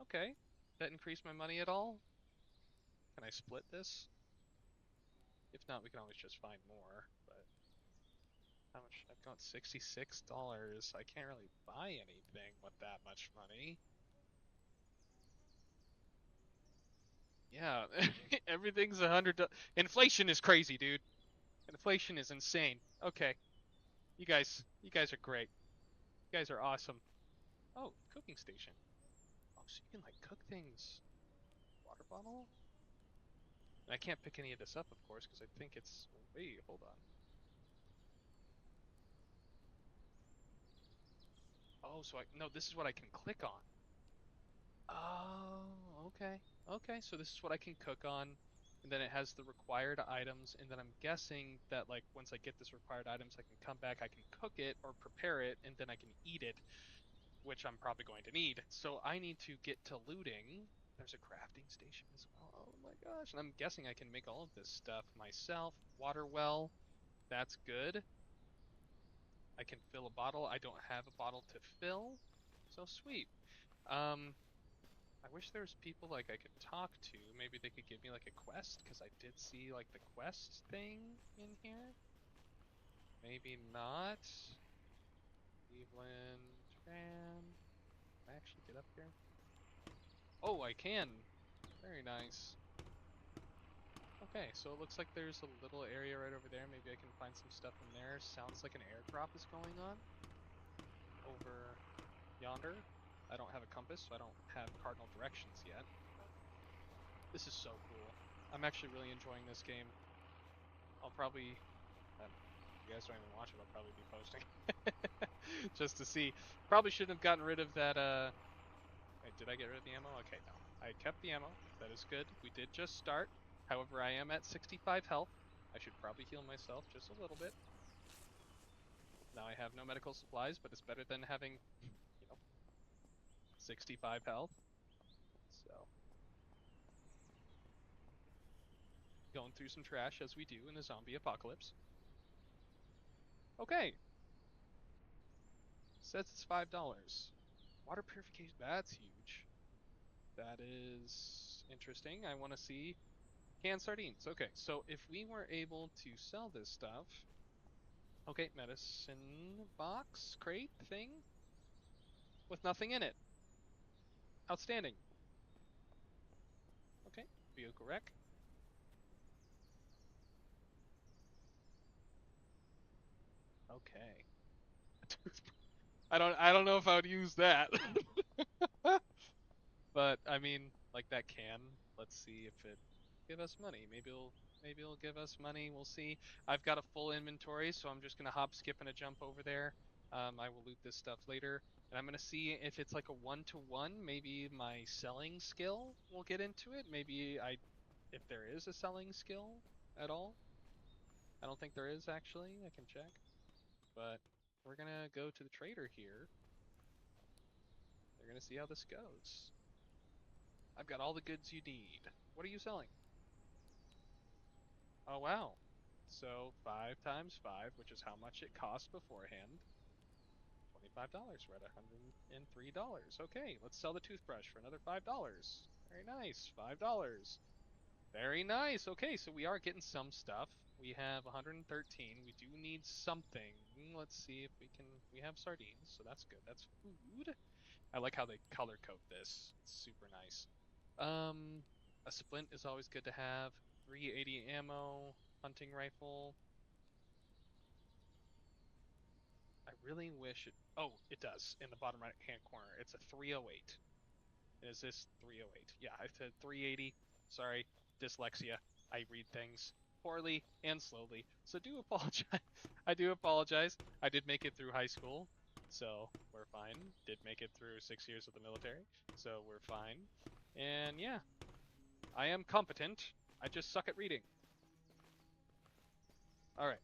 Speaker 1: Okay, that increase my money at all? Can I split this? If not, we can always just find more, but how much? I've got $66. I can't really buy anything with that much money. Yeah, everything's $100. Inflation is crazy, dude. Inflation is insane. Okay, you guys are great. You guys are awesome. Oh, cooking station. Oh, so you can like cook things. Water bottle? And I can't pick any of this up, of course, because I think it's... Wait, hold on. Oh, so I... No, this is what I can click on. Oh, okay. Okay, so this is what I can cook on, and then it has the required items, and then I'm guessing that, like, once I get this required items, I can come back, I can cook it or prepare it, and then I can eat it, which I'm probably going to need. So I need to get to looting. There's a crafting station as well. Oh my gosh. And I'm guessing I can make all of this stuff myself. Water well. That's good. I can fill a bottle. I don't have a bottle to fill. So sweet. Um, I wish there was people like I could talk to. Maybe they could give me like a quest, because I did see like the quest thing in here. Maybe not. Cleveland, Tran. Can I actually get up here? Oh, I can. Very nice. Okay, so it looks like there's a little area right over there. Maybe I can find some stuff in there. Sounds like an airdrop is going on over yonder. I don't have a compass, so I don't have cardinal directions yet. This is so cool. I'm actually really enjoying this game. I'll probably, if you guys don't even watch it, I'll probably be posting just to see. Probably shouldn't have gotten rid of that. Wait, did I get rid of the ammo? Okay, no. I kept the ammo. That is good. We did just start. However, I am at 65 health. I should probably heal myself just a little bit. Now I have no medical supplies, but it's better than having, 65 health. So, going through some trash as we do in a zombie apocalypse. Okay. Says it's $5. Water purification, that's huge. That is interesting. I want to see canned sardines. Okay, so if we were able to sell this stuff, okay, medicine box, crate thing with nothing in it. Outstanding. Okay, vehicle wreck. Okay. I don't know if I would use that. But I mean, like that can. Let's see if it give us money. Maybe it'll give us money. We'll see. I've got a full inventory, so I'm just gonna hop, skip, and a jump over there. I will loot this stuff later, and I'm gonna see if it's like a one-to-one. Maybe my selling skill will get into it. Maybe I if there is a selling skill at all. I don't think there is, actually. I can check. But we're gonna go to the trader here. They're gonna see how this goes. I've got all the goods you need. What are you selling? Oh, wow. So 5 times 5, which is how much it cost beforehand. $25. We're at $103. Okay, let's sell the toothbrush for another $5. Very nice. $5. Very nice. Okay, so we are getting some stuff. We have 113. We do need something. Let's see if we can. We have sardines, so that's good. That's food. I like how they color code this. It's super nice. A splint is always good to have. 380 ammo, hunting rifle. I really wish it. Oh, it does. In the bottom right hand corner, it's a 308. Is this 308? Yeah, I said 380. Sorry, dyslexia. I read things poorly and slowly, so do apologize. I do apologize. I did make it through high school, so we're fine. Did make it through 6 years of the military, so we're fine. And yeah, I am competent. I just suck at reading. All right,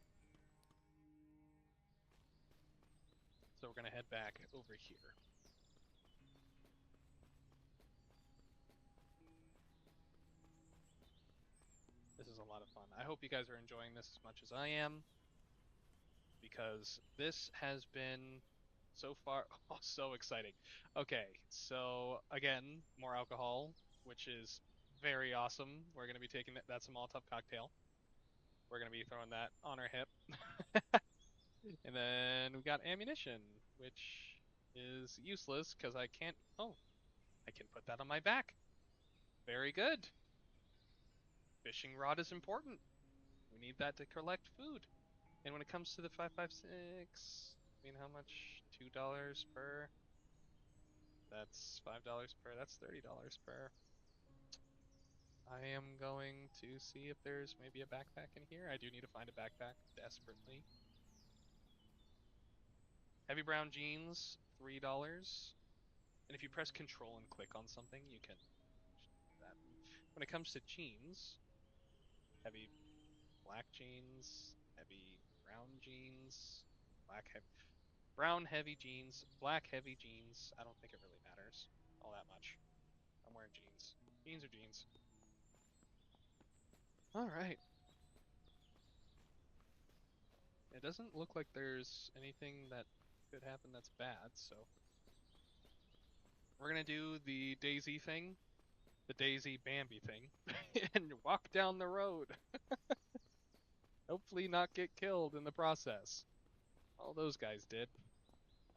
Speaker 1: so we're gonna head back over here. This is a lot of fun. I hope you guys are enjoying this as much as I am, because this has been so far so exciting. Okay, so again, more alcohol, which is very awesome. We're going to be taking that's a Molotov cocktail. We're going to be throwing that on our hip. And then we got ammunition, which is useless because I can't. Oh, I can put that on my back. Very good. Fishing rod is important. We need that to collect food. And when it comes to the 5.56, I mean, how much? $2 per. That's $5 per. That's $30 per. I am going to see if there's maybe a backpack in here. I do need to find a backpack desperately. Heavy brown jeans, $3. And if you press Control and click on something, you can do that. When it comes to jeans, heavy black jeans, heavy brown jeans, black heavy brown heavy jeans, black heavy jeans. I don't think it really matters all that much. I'm wearing jeans. Jeans are jeans. All right. It doesn't look like there's anything that could happen that's bad, so we're gonna do the Daisy thing, the Daisy Bambi thing, and walk down the road. Hopefully not get killed in the process. All those guys did.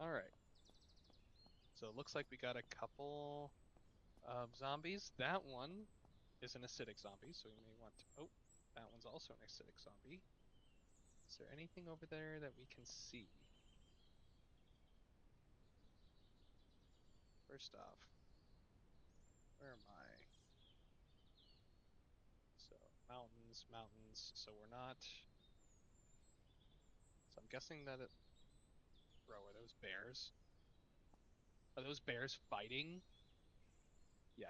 Speaker 1: All right. So it looks like we got a couple of zombies. That one is an acidic zombie, so we may want to. Oh, that one's also an acidic zombie. Is there anything over there that we can see? First off, where am I? So mountains, mountains. So we're not. So I'm guessing that it. Bro, are those bears? Are those bears fighting? Yeah,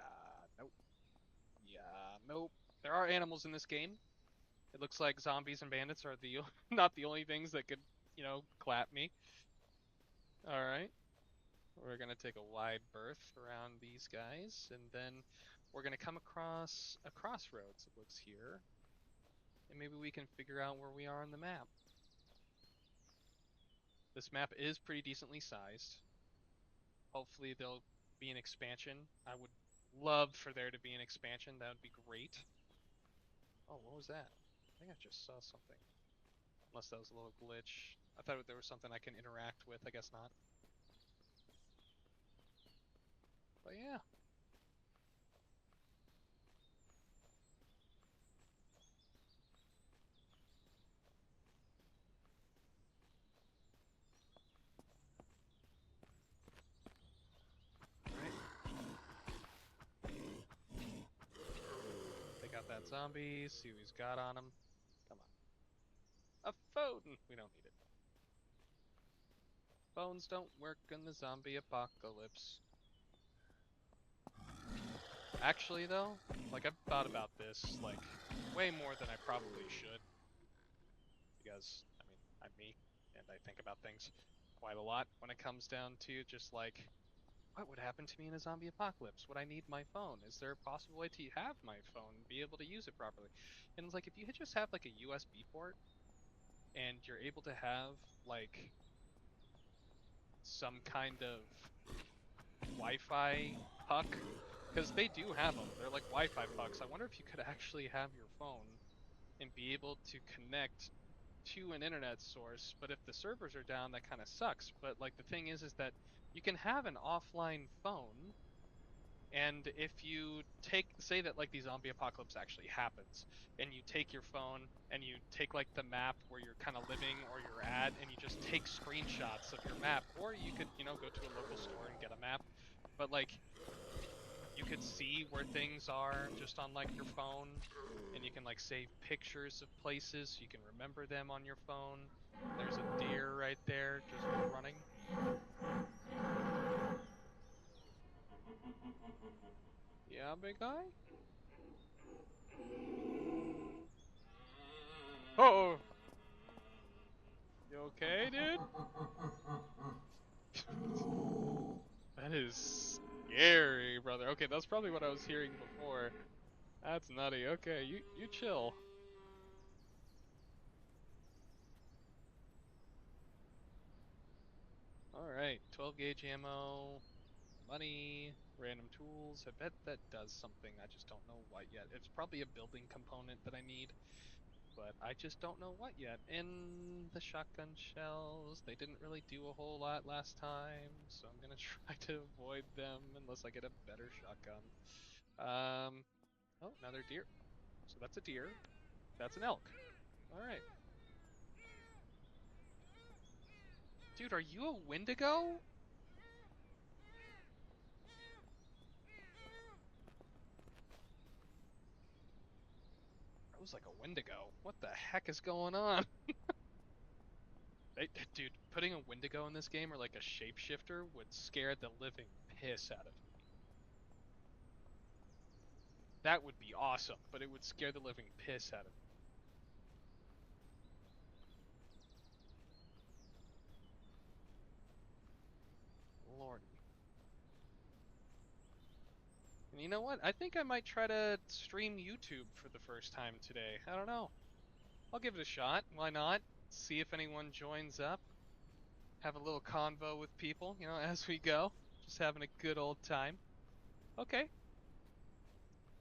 Speaker 1: nope. Yeah, nope. There are animals in this game. It looks like zombies and bandits are the not the only things that could, clap me. All right. We're gonna take a wide berth around these guys, and then we're gonna come across a crossroads, it looks here, and maybe we can figure out where we are on the map. This map is pretty decently sized. Hopefully there'll be an expansion. I would love for there to be an expansion. That would be great. Oh, what was that? I think I just saw something. Unless that was a little glitch. I thought there was something I can interact with. I guess not. But yeah. Alright. Take out that zombie. See what he's got on him. Come on. A phone! We don't need it. Phones don't work in the zombie apocalypse. Actually, though, like I've thought about this like way more than I probably should, because I mean I'm me, and I think about things quite a lot when it comes down to just like what would happen to me in a zombie apocalypse? Would I need my phone? Is there a possible way to have my phone and be able to use it properly? And it's like if you just have like a USB port and you're able to have like some kind of Wi-Fi puck, because they do have them. They're like Wi-Fi pucks. I wonder if you could actually have your phone and be able to connect to an internet source. But if the servers are down, that kind of sucks. But like the thing is that you can have an offline phone. And if you take, say that like the zombie apocalypse actually happens, and you take your phone and you take like the map where you're kind of living or you're at, and you just take screenshots of your map, or you could, you know, go to a local store and get a map. But like you could see where things are just on like your phone, and you can like save pictures of places so you can remember them on your phone. There's a deer right there just running. Yeah, big guy? Oh, you okay, dude? That is scary, brother. Okay, that's probably what I was hearing before. That's nutty. Okay, you chill. All right, 12 gauge ammo, money, random tools. I bet that does something. I just don't know what yet. It's probably a building component that I need, but I just don't know what yet. And the shotgun shells, they didn't really do a whole lot last time, so I'm gonna try to avoid them unless I get a better shotgun. Oh, another deer. So that's a deer. That's an elk. All right. Dude, are you a Wendigo? I was like a Wendigo. What the heck is going on? Dude, putting a Wendigo in this game or like a shapeshifter would scare the living piss out of me. That would be awesome, but it would scare the living piss out of me. Lordy. And you know what? I think I might try to stream YouTube for the first time today. I don't know. I'll give it a shot. Why not? See if anyone joins up. Have a little convo with people, you know, as we go. Just having a good old time. Okay.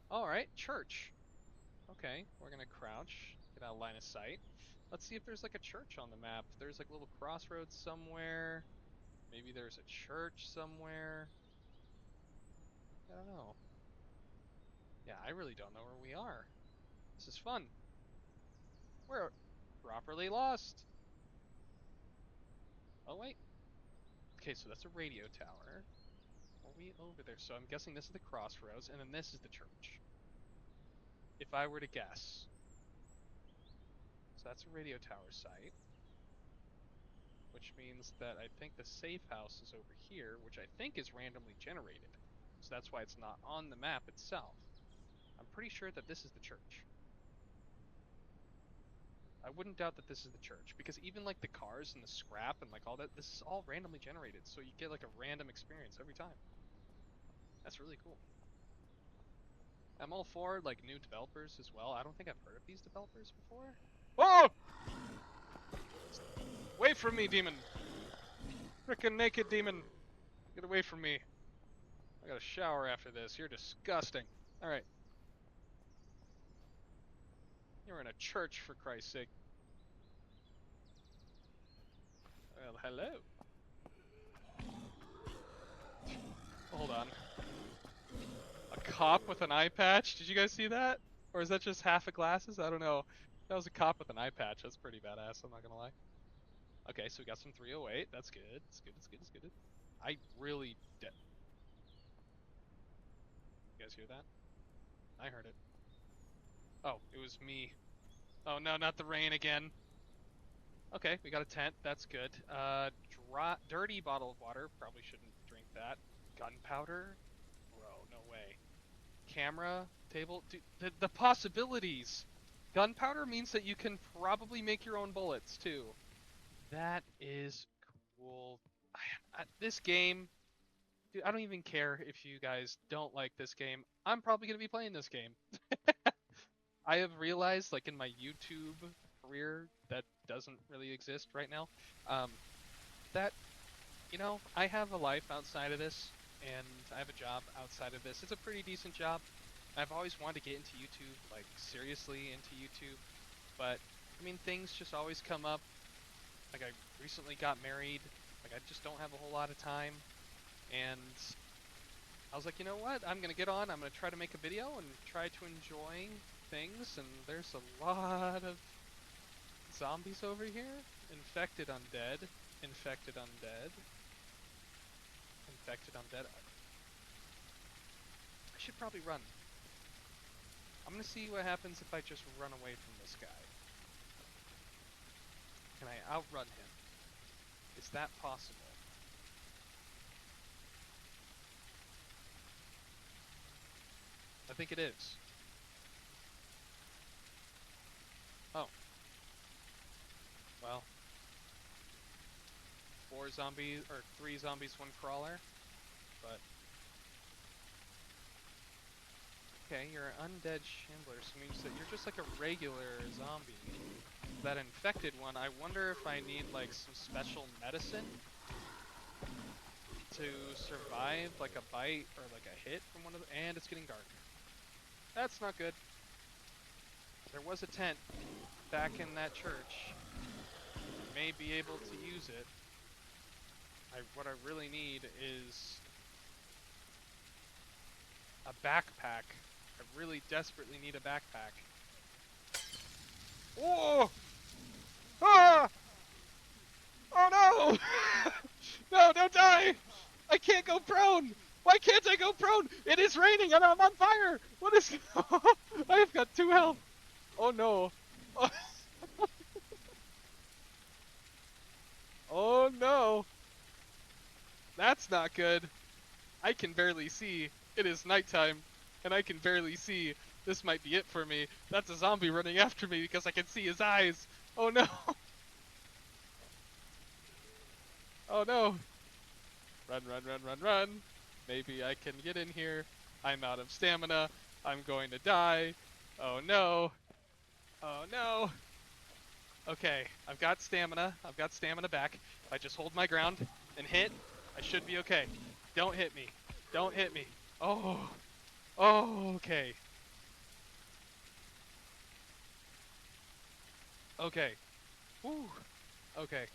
Speaker 1: All right. Church. Okay. We're gonna crouch. Get out of line of sight. Let's see if there's like a church on the map. There's like a little crossroads somewhere. Maybe there's a church somewhere. I don't know. Yeah, I really don't know where we are. This is fun. We're properly lost. Oh, wait. Okay, so that's a radio tower. Are we over there? So I'm guessing this is the crossroads, and then this is the church. If I were to guess. So that's a radio tower site, which means that I think the safe house is over here, which I think is randomly generated. So that's why it's not on the map itself. I'm pretty sure that this is the church. I wouldn't doubt that this is the church, because even like the cars and the scrap and like all that, this is all randomly generated, so you get like a random experience every time. That's really cool. I'm all for like new developers as well. I don't think I've heard of these developers before. Whoa! Away from me, demon! Frickin' naked demon! Get away from me. I gotta shower after this. You're disgusting. Alright. You're in a church, for Christ's sake. Well, hello. Hold on. A cop with an eye patch? Did you guys see that? Or is that just half of glasses? I don't know. That was a cop with an eye patch. That's pretty badass, I'm not gonna lie. Okay, so we got some 308. That's good. It's good, it's good, it's good. I really did. You guys hear that? I heard it. Oh, it was me. Oh no, not the rain again. Okay, we got a tent. That's good. Dirty bottle of water. Probably shouldn't drink that. Gunpowder? Bro, no way. camera table. Dude, the possibilities. Gunpowder means that you can probably make your own bullets too. That is cool. This game, dude, I don't even care if you guys don't like this game. I'm probably gonna be playing this game. I have realized, like in my YouTube career that doesn't really exist right now, that I have a life outside of this, and I have a job outside of this. It's a pretty decent job. I've always wanted to get into YouTube, like seriously into YouTube, but I mean, things just always come up. Like I recently got married, like I just don't have a whole lot of time, and I was like, you know what? I'm gonna get on. I'm gonna try to make a video and try to enjoy things. And there's a lot of zombies over here. Infected undead. Infected undead. Infected undead. I should probably run. I'm gonna see what happens if I just run away from this guy. Can I outrun him? Is that possible? I think it is. Oh. Well. 4 zombies, or 3 zombies, 1 crawler. But okay, you're an undead shambler, so it means that you're just like a regular zombie. That infected one, I wonder if I need like some special medicine to survive like a bite or like a hit from one of the, and it's getting dark. That's not good. There was a tent back in that church. I may be able to use it. What I really need is a backpack. I really desperately need a backpack. Oh! Ah! Oh no! No, don't die! I can't go prone! Why can't I go prone? It is raining and I'm on fire! What is... I have got 2 health! Oh no! Oh, oh no! That's not good. I can barely see. It is nighttime, and I can barely see. This might be it for me. That's a zombie running after me because I can see his eyes. Oh no! Oh no! Run, run, run, run, run! Maybe I can get in here. I'm out of stamina. I'm going to die. Oh no! Oh no! Okay, I've got stamina. I've got stamina back. If I just hold my ground and hit, I should be okay. Don't hit me. Don't hit me. Oh! Oh, okay. Okay. Woo! Okay.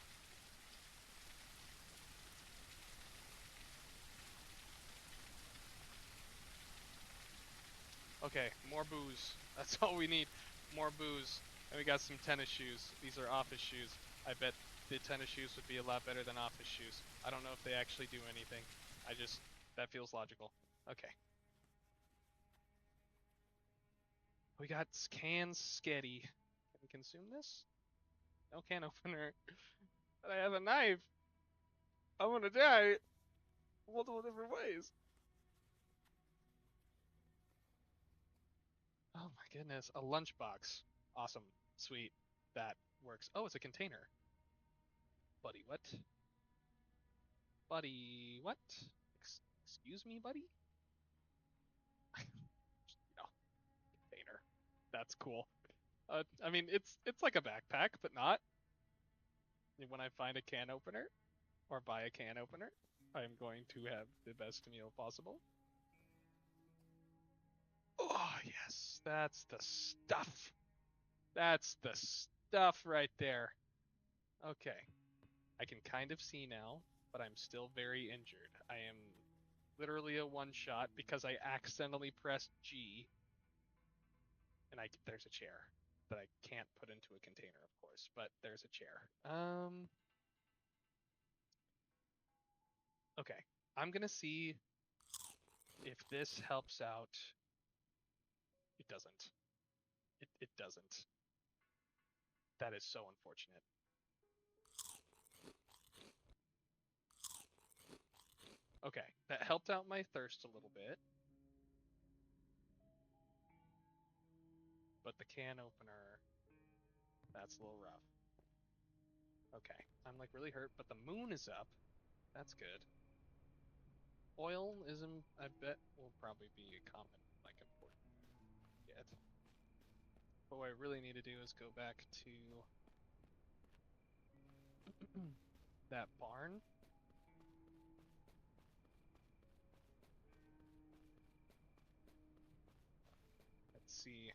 Speaker 1: Okay, more booze. That's all we need. More booze. And we got some tennis shoes. These are office shoes. I bet the tennis shoes would be a lot better than office shoes. I don't know if they actually do anything. That feels logical. Okay. We got cans sketty. Can we consume this? No can opener. But I have a knife. I'm gonna die multiple different ways. Oh my goodness. A lunchbox. Awesome. Sweet. That works. Oh, it's a container. Buddy, what? Buddy, what? Excuse me, buddy? No, container. That's cool. I mean, it's like a backpack, but not. When I find a can opener or buy a can opener, I'm going to have the best meal possible. Oh yes, that's the stuff. That's the stuff right there. Okay, I can kind of see now, but I'm still very injured. I am literally a one shot because I accidentally pressed G, and there's a chair that I can't put into a container, of course, but there's a chair. Okay, I'm gonna see if this helps out. It doesn't. It doesn't. That is so unfortunate. Okay, that helped out my thirst a little bit. with the can opener. That's a little rough. Okay, I'm like really hurt, but the moon is up. That's good. Oil isn't, I bet, will probably be a common, like, important get. But what I really need to do is go back to that barn. Let's see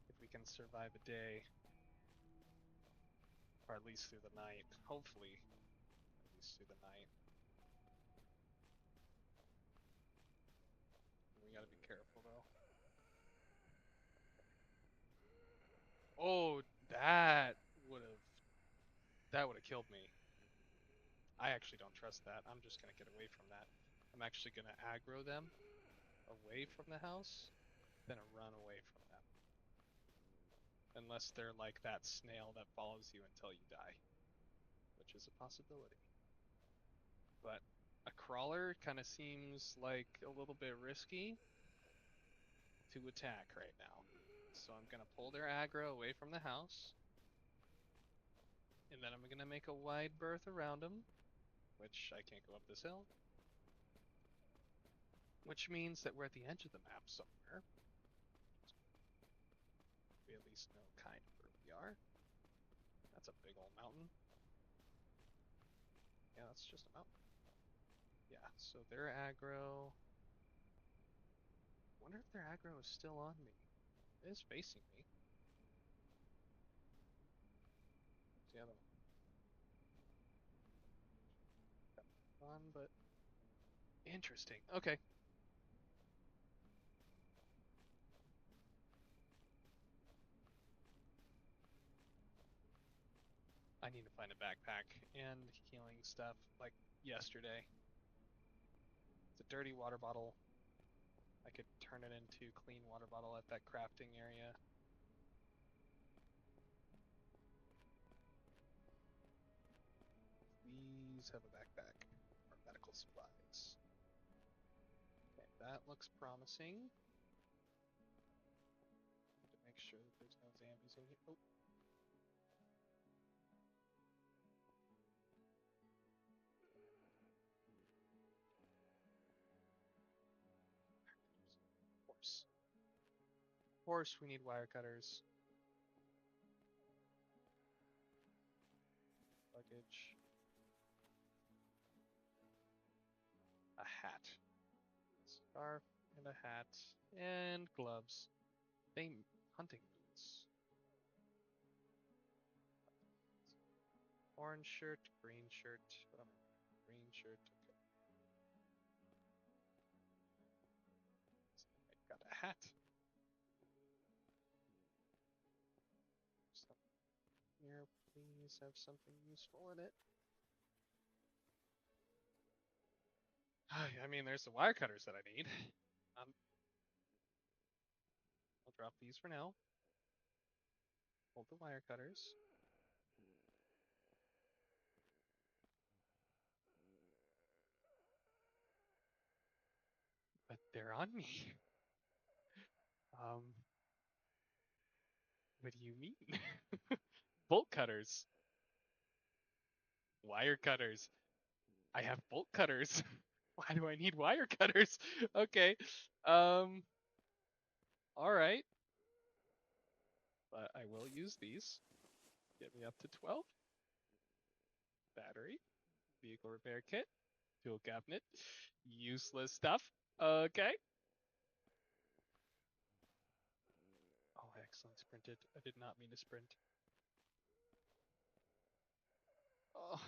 Speaker 1: if we can survive a day, or at least through the night. Hopefully, at least through the night. We gotta be careful though. Oh, that would have killed me. I actually don't trust that. I'm just gonna get away from that. I'm actually gonna aggro them away from the house, then run away from them. Unless they're like that snail that follows you until you die, which is a possibility. But a crawler kind of seems like a little bit risky to attack right now. So I'm gonna pull their aggro away from the house, and then I'm gonna make a wide berth around them, which I can't go up this hill. Which means that we're at the edge of the map somewhere. We at least know kind of where we are. That's a big old mountain. Yeah, that's just a mountain. Yeah, so their aggro. I wonder if their aggro is still on me. It is facing me. The other one, but interesting. Okay. I need to find a backpack and healing stuff like yesterday. It's a dirty water bottle. I could turn it into clean water bottle at that crafting area. Please have a backpack or medical supplies. Okay, that looks promising. Need to make sure that there's no zombies in here. Oh. Horse. Horse, we need wire cutters. Luggage. A hat. Scarf and a hat. And gloves. Hunting boots. Orange shirt, green shirt. Green shirt. Okay. I got a hat. Something here, please have something useful in it. I mean, there's the wire cutters that I need. I'll drop these for now. Hold the wire cutters. But they're on me. What do you mean? Bolt cutters. Wire cutters. I have bolt cutters. Why do I need wire cutters? Okay. All right. But I will use these. Get me up to 12. Battery. Vehicle repair kit. Tool cabinet. Useless stuff. Okay. Oh, excellent. Sprinted. I did not mean to sprint. Oh.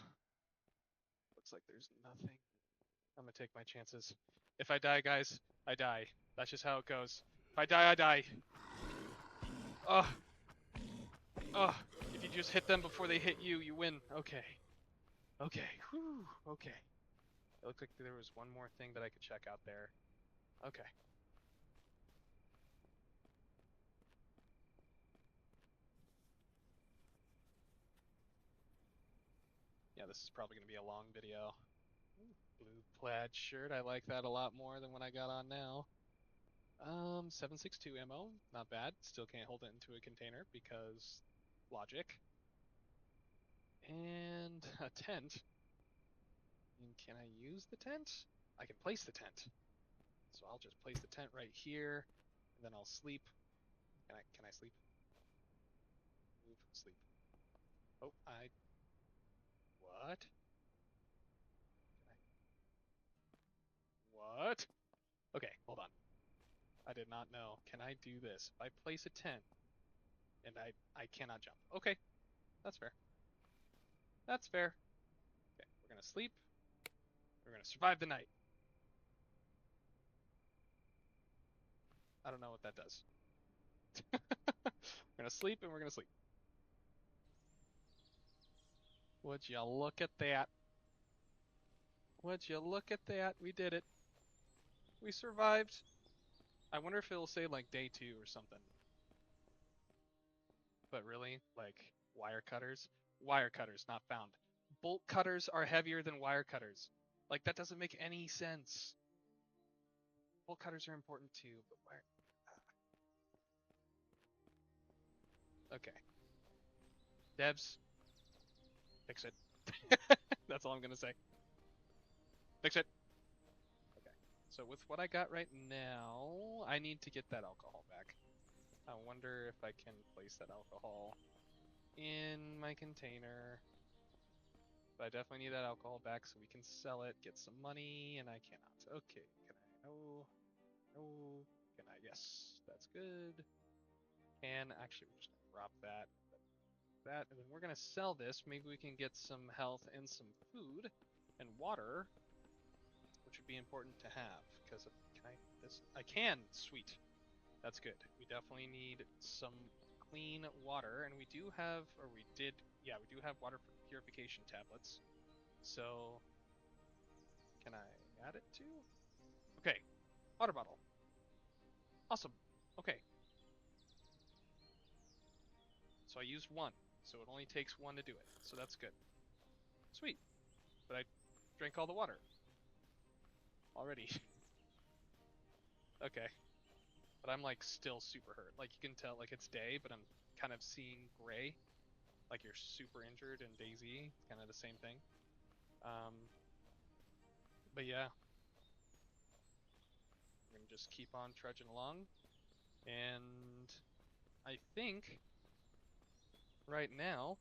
Speaker 1: Looks like there's nothing. I'm gonna take my chances. If I die, guys, I die. That's just how it goes. If I die, I die. Oh. Oh. If you just hit them before they hit you, you win. Okay. Okay. Whew. Okay. It looked like there was one more thing that I could check out there. Okay. Yeah, this is probably going to be a long video. Ooh, blue plaid shirt. I like that a lot more than what I got on now. 7.62 ammo, not bad. Still can't hold it into a container because logic. And a tent. And can I use the tent? I can place the tent. So I'll just place the tent right here, and then I'll sleep. Can I sleep? Move, sleep. Oh, what? Can I, what? Okay, hold on. I did not know. Can I do this? If I place a tent and I cannot jump. Okay, that's fair. That's fair. Okay, we're gonna sleep. We're gonna survive the night. I don't know what that does. We're gonna sleep and we're gonna sleep. Would you look at that? Would you look at that? We did it. We survived. I wonder if it'll say like day 2 or something. But really, like wire cutters? Wire cutters not found. Bolt cutters are heavier than wire cutters. Like that doesn't make any sense. Bolt cutters are important too, but wire. Okay. Devs, fix it. That's all I'm gonna say. Fix it. Okay. So with what I got right now, I need to get that alcohol back. I wonder if I can place that alcohol in my container. But I definitely need that alcohol back so we can sell it, get some money, and I cannot. Okay, can I? No, no. Can I? Yes, that's good. And actually, we're just gonna drop that, and then we're gonna sell this. Maybe we can get some health and some food and water, which would be important to have. Because can I? This I can. Sweet. That's good. We definitely need some clean water, and we do have, or we did, yeah, we do have water purification tablets. So, can I add it to? Okay, water bottle. Awesome. Okay, so I used one, so it only takes one to do it. So that's good. Sweet. But I drank all the water already. Okay. But I'm like still super hurt. Like you can tell, like it's day, but I'm kind of seeing gray. Like you're super injured in DayZ. It's kind of the same thing. Um, but yeah, we're gonna just keep on trudging along. And I think right now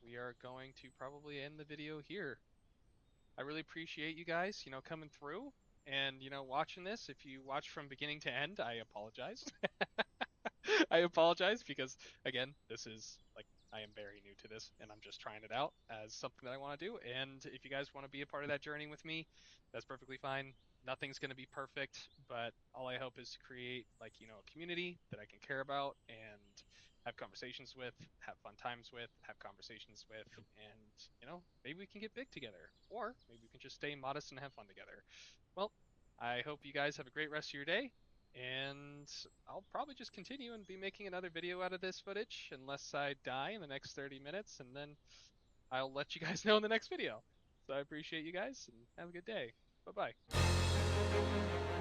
Speaker 1: we are going to probably end the video here. I really appreciate you guys, coming through and, watching this. If you watch from beginning to end, I apologize. I apologize because, again, this is like I am very new to this and I'm just trying it out as something that I want to do. And if you guys want to be a part of that journey with me, that's perfectly fine. Nothing's going to be perfect, but all I hope is to create like, a community that I can care about and have conversations with, have fun times with, have conversations with, and, maybe we can get big together or maybe we can just stay modest and have fun together. Well, I hope you guys have a great rest of your day. And I'll probably just continue and be making another video out of this footage unless I die in the next 30 minutes, and then I'll let you guys know in the next video. So I appreciate you guys and have a good day. Bye bye.